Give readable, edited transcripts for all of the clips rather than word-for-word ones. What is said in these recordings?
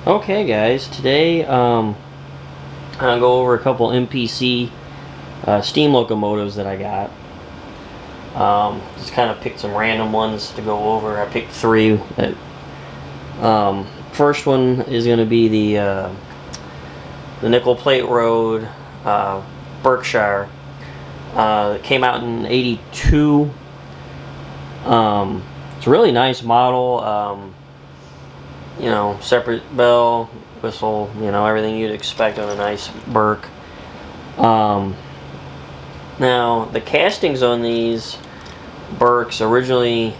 Okay guys, today I'll go over a couple MPC steam locomotives that I got. Just kind of picked some random ones to go over. I picked three. First one is going to be the Nickel Plate Road Berkshire. It came out in '82. It's a really nice model. You know, separate bell, whistle, you know, everything you'd expect on a nice Berk. Now, the castings on these Berks originally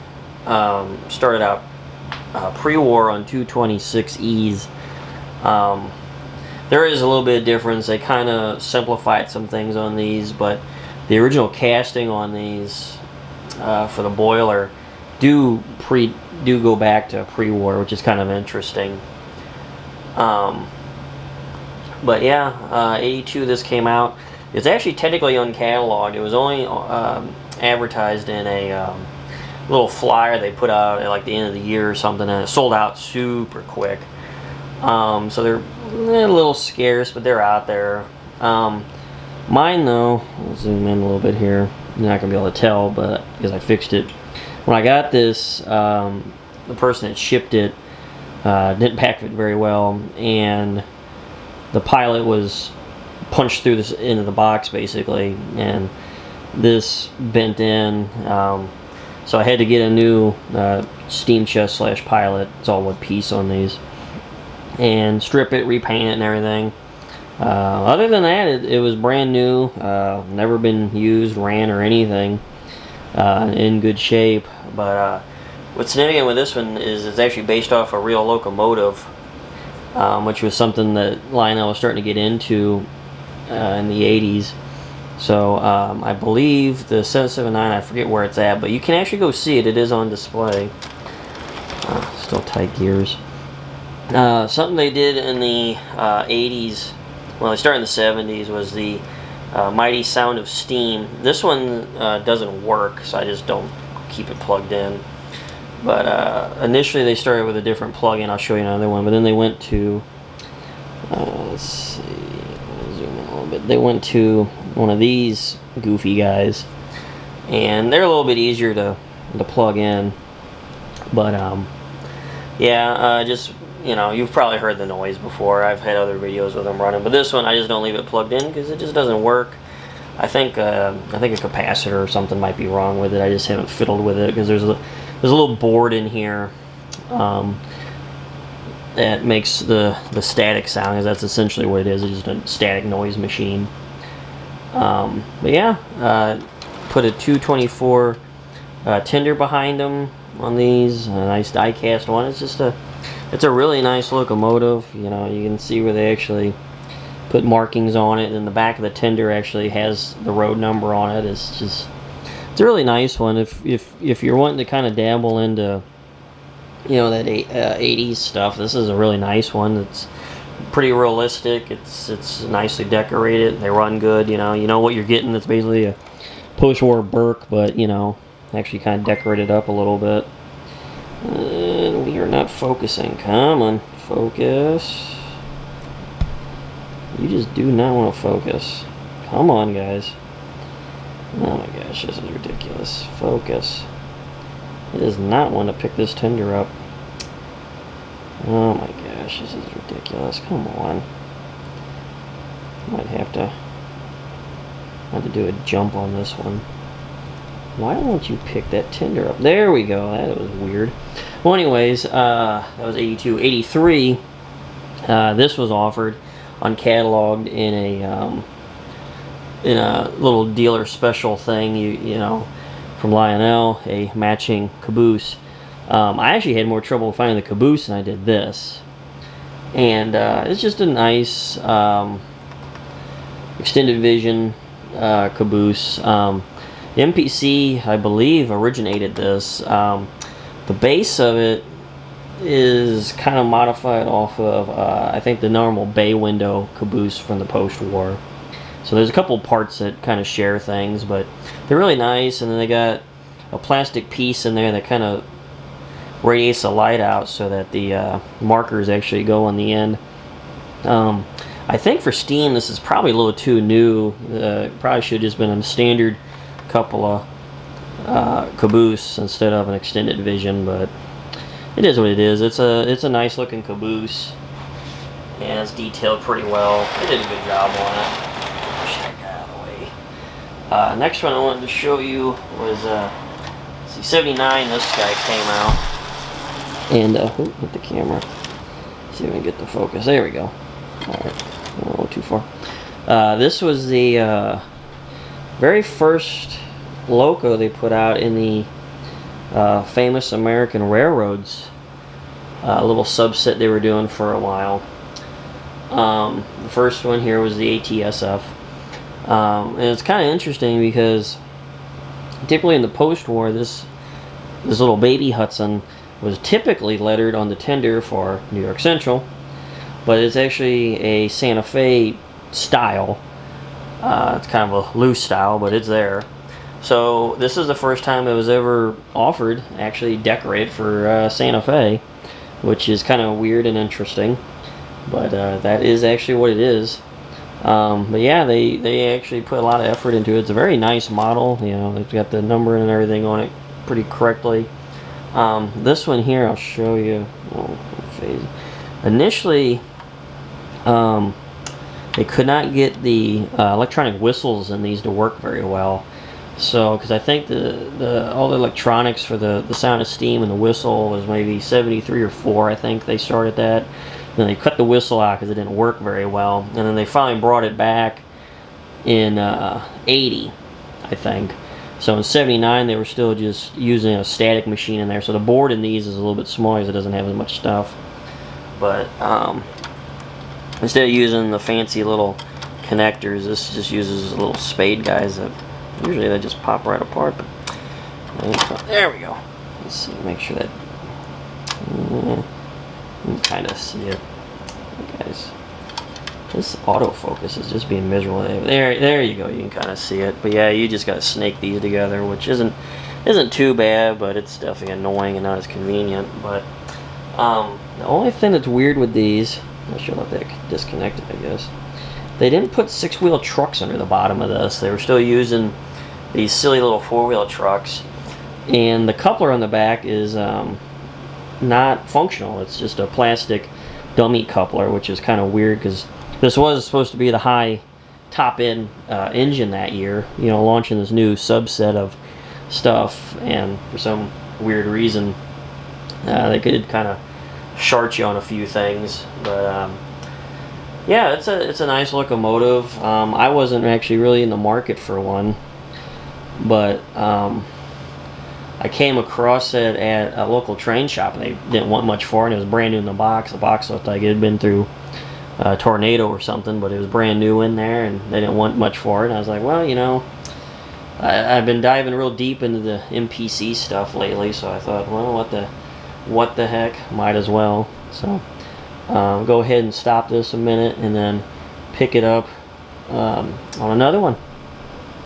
started out pre-war on 226Es. There is a little bit of difference. They kind of simplified some things on these, but the original casting on these for the boiler do go back to pre-war, which is kind of interesting. But yeah, '82 this came out. It's actually technically uncatalogued. It was only advertised in a little flyer they put out at like the end of the year or something, and it sold out super quick. So they're a little scarce, but they're out there. Mine though, I'll zoom in a little bit here. You're not gonna be able to tell, but because I fixed it. When I got this, the person that shipped it didn't pack it very well, and the pilot was punched through this into the box basically, and this bent in. So I had to get a new steam chest / pilot. It's all one piece on these, and strip it, repaint it, and everything. Other than that, it was brand new, never been used, ran, or anything. In good shape. But what's significant with this one is it's actually based off a real locomotive, which was something that Lionel was starting to get into in the 80s. So I believe the 779, I forget where it's at, but you can actually go see it. It is on display. Still tight gears. Something they did in the 80s, well, they started in the 70s, was the Mighty Sound of Steam. This one doesn't work, so I just don't keep it plugged in. But initially they started with a different plug-in. I'll show you another one. But then they went to, let's see, I'll zoom in a little bit. They went to one of these goofy guys, and they're a little bit easier to plug in. But yeah, just, you know, you've probably heard the noise before. I've had other videos with them running, but this one I just don't leave it plugged in because it just doesn't work. I think a capacitor or something might be wrong with it. I just haven't fiddled with it because there's a little board in here that makes the static sound, because that's essentially what it is. It's just a static noise machine. But yeah, put a 224 tender behind them on these. A nice die-cast one. It's a really nice locomotive. You know, you can see where they actually put markings on it, and the back of the tender actually has the road number on it. It's a really nice one. If you're wanting to kind of dabble into, you know, that 80s stuff, this is a really nice one. It's pretty realistic. It's nicely decorated. They run good. You know what you're getting. It's basically a post-war Berk, but you know, actually kind of decorated up a little bit. And we are not focusing. Come on, focus. You just do not want to focus. Come on, guys. Oh my gosh, this is ridiculous. Focus. It does not want to pick this tender up. Oh my gosh, this is ridiculous. Come on. Might have to do a jump on this one. Why won't you pick that tender up? There we go. That was weird. Well, anyways, that was '82. '83, this was offered uncatalogued in a little dealer special thing. You know, from Lionel, a matching caboose. I actually had more trouble finding the caboose than I did this, and it's just a nice extended vision caboose. MPC, I believe, originated this. The base of it is kind of modified off of, I think, the normal bay window caboose from the post-war. So there's a couple parts that kind of share things, but they're really nice. And then they got a plastic piece in there that kind of radiates the light out so that the markers actually go on the end. I think for steam this is probably a little too new. Probably should have just been a standard couple of caboose instead of an extended vision, but it is what it is. It's a nice looking caboose, and it's detailed pretty well. They did a good job on it. Push that guy out of the way. Next one I wanted to show you was see, 79. This guy came out, and hit the camera. See if we can get the focus. There we go. All right, a little too far. This was the very first loco they put out in the famous American railroads, a little subset they were doing for a while. The first one here was the ATSF, and it's kind of interesting because typically in the post-war, this little baby Hudson was typically lettered on the tender for New York Central, but it's actually a Santa Fe style. It's kind of a loose style, but it's there. So this is the first time it was ever offered, actually decorated for Santa Fe, which is kind of weird and interesting, but that is actually what it is. But yeah, they actually put a lot of effort into it. It's a very nice model. You know, they've got the number and everything on it pretty correctly. This one here, I'll show you. Initially, they could not get the electronic whistles in these to work very well. So, because I think all the electronics for the sound of steam and the whistle was maybe 73 or 4, I think they started that. Then they cut the whistle out because it didn't work very well. And then they finally brought it back in 80, I think. So in 79, they were still just using a static machine in there. So the board in these is a little bit smaller because it doesn't have as much stuff. But instead of using the fancy little connectors, this just uses little spade guys that usually they just pop right apart. But there we go. Let's see, make sure that you can kind of see it, guys. This autofocus is just being miserable. There you go. You can kind of see it. But yeah, you just got to snake these together, which isn't too bad, but it's definitely annoying and not as convenient. But the only thing that's weird with these, I should let that disconnected, I guess. They didn't put 6-wheel trucks under the bottom of this. They were still using these silly little 4-wheel trucks, and the coupler on the back is not functional. It's just a plastic dummy coupler, which is kind of weird because this was supposed to be the high top end engine that year, you know, launching this new subset of stuff, and for some weird reason they could kind of short you on a few things. But yeah, it's a nice locomotive. I wasn't actually really in the market for one, but I came across it at a local train shop, and they didn't want much for it. It was brand new in the box. The box looked like it had been through a tornado or something, but it was brand new in there, and they didn't want much for it. And I was like, well, you know, I've been diving real deep into the MPC stuff lately, so I thought, well, what the heck, might as well. So go ahead and stop this a minute and then pick it up on another one.